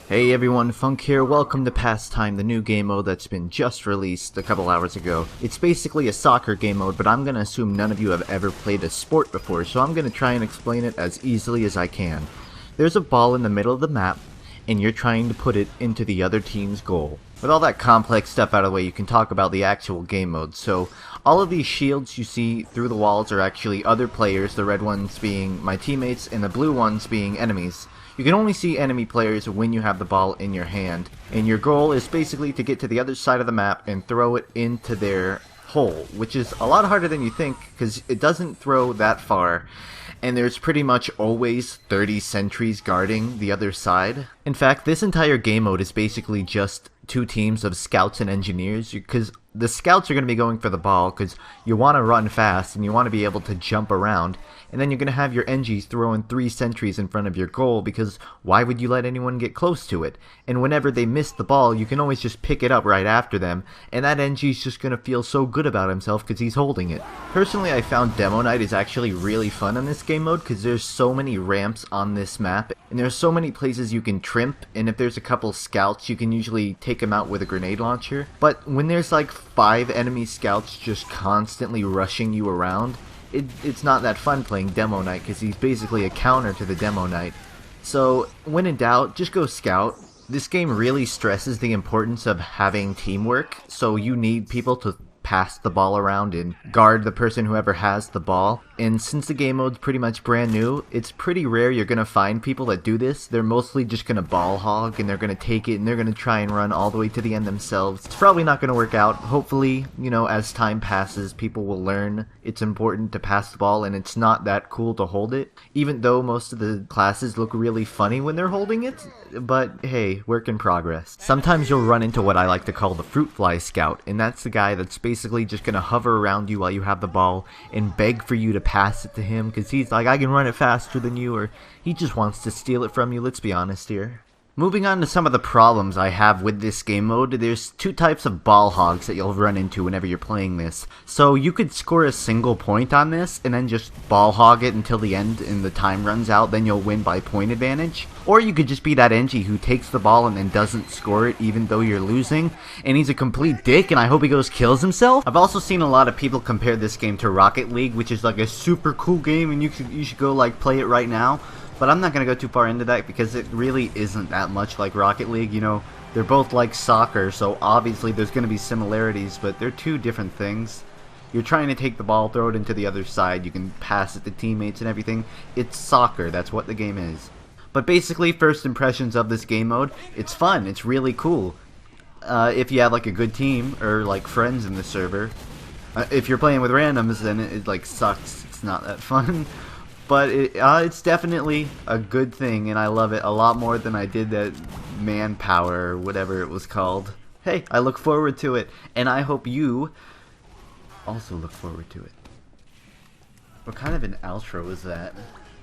Hey everyone, FUNKe here. Welcome to Pastime, the new game mode that's been just released a couple hours ago. It's basically a soccer game mode, but I'm gonna assume none of you have ever played a sport before, so I'm gonna try and explain it as easily as I can. There's a ball in the middle of the map, and you're trying to put it into the other team's goal. With all that complex stuff out of the way, you can talk about the actual game mode. So, all of these shields you see through the walls are actually other players, the red ones being my teammates, and the blue ones being enemies. You can only see enemy players when you have the ball in your hand, and your goal is basically to get to the other side of the map and throw it into their hole, which is a lot harder than you think because it doesn't throw that far, and there's pretty much always 30 sentries guarding the other side. In fact, this entire game mode is basically just two teams of scouts and engineers, because the scouts are going to be going for the ball because you want to run fast and you want to be able to jump around, and then you're going to have your Engies throwing 3 sentries in front of your goal because why would you let anyone get close to it? And whenever they miss the ball, you can always just pick it up right after them, and that Engie's just going to feel so good about himself because he's holding it. Personally, I found Demo Night is actually really fun in this game mode because there's so many ramps on this map, and there's so many places you can trimp, and if there's a couple scouts, you can usually take them out with a grenade launcher. But when there's like 5 enemy scouts just constantly rushing you around, it's not that fun playing Demo Night because he's basically a counter to the Demo Night. So when in doubt, just go scout. This game really stresses the importance of having teamwork, so you need people to pass the ball around and guard the person whoever has the ball. And since the game mode's pretty much brand new, it's pretty rare you're gonna find people that do this. They're mostly just gonna ball hog and they're gonna take it and they're gonna try and run all the way to the end themselves. It's probably not gonna work out. Hopefully, you know, as time passes, people will learn it's important to pass the ball and it's not that cool to hold it. Even though most of the classes look really funny when they're holding it, but hey, work in progress. Sometimes you'll run into what I like to call the fruit fly scout, and that's the guy that's basically just gonna hover around you while you have the ball and beg for you to pass it to him because he's like, I can run it faster than you, or he just wants to steal it from you. Let's be honest here. Moving on to some of the problems I have with this game mode, there's 2 types of ball hogs that you'll run into whenever you're playing this. So you could score a single point on this and then just ball hog it until the end and the time runs out, then you'll win by point advantage. Or you could just be that Engie who takes the ball and then doesn't score it even though you're losing, and he's a complete dick and I hope he goes kills himself. I've also seen a lot of people compare this game to Rocket League, which is like a super cool game and you should go like play it right now. But I'm not going to go too far into that because it really isn't that much like Rocket League. You know, they're both like soccer, so obviously there's going to be similarities, but they're 2 different things. You're trying to take the ball, throw it into the other side, you can pass it to teammates and everything. It's soccer, that's what the game is. But basically, first impressions of this game mode, it's fun, it's really cool. If you have like a good team, or like friends in the server. If you're playing with randoms, then it like sucks, it's not that fun. But it's definitely a good thing, and I love it a lot more than I did that Manpower, or whatever it was called. Hey, I look forward to it, and I hope you also look forward to it. What kind of an outro is that?